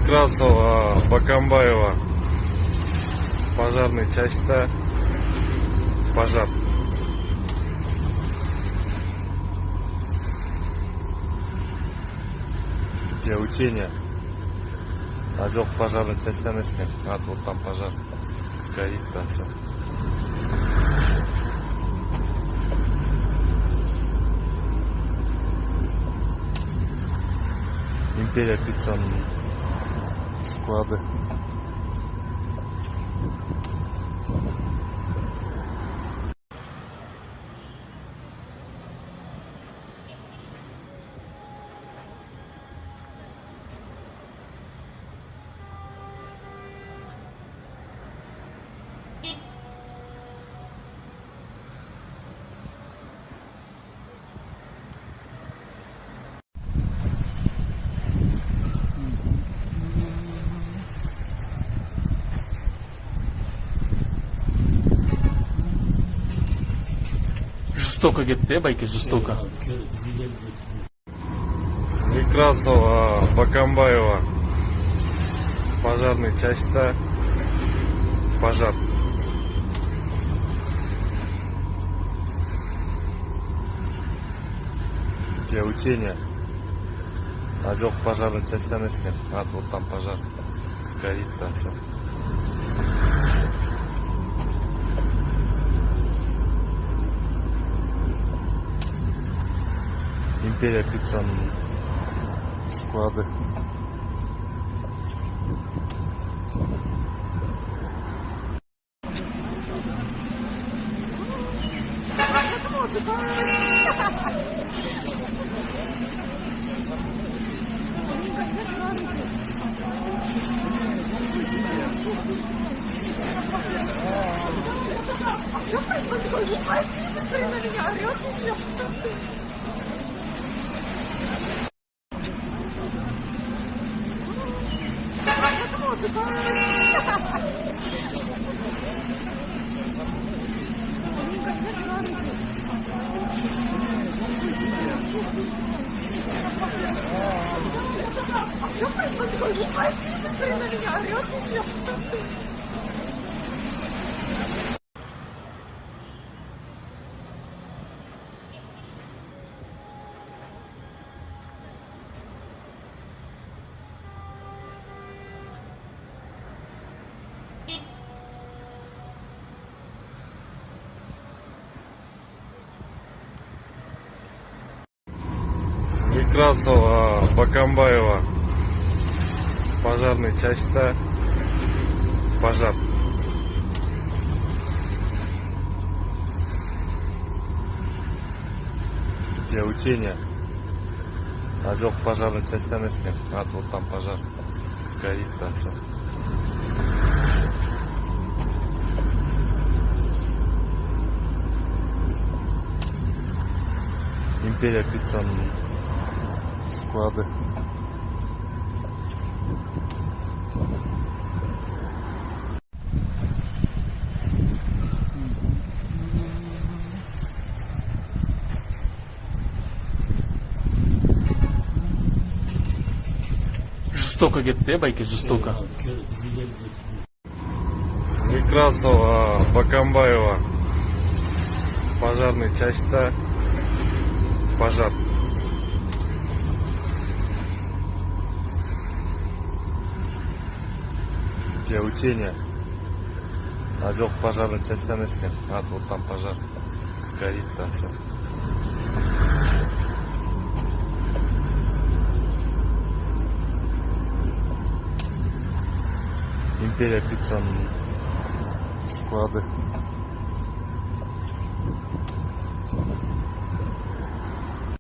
Некрасова, Бакамбаева, пожарной части, пожар. Где учение? А жоқ, пожарной части емескен. Вот там пожар. Горит там все. Империя пицца, склады. Жестоко кетті, байке, жестоко. Некрасова, Бакамбаева, пожарной части, пожар. Где учение? А жоқ, пожарной части емескен. Вот там пожар. Горит там все. Империя пицца, склады. Некрасова, Бакамбаева, пожарной части, пожар. Где учение? А жоқ, пожарной части емескен. Вот там пожар. Горит там все. Империя пицца, склады. Жестоко кетті, байке, жестоко. Некрасова, Бакамбаева, пожарной части, пожар. Где учение? А жоқ, пожарной части емескен. Вот там пожар. Горит там все. Империя пицца, склады.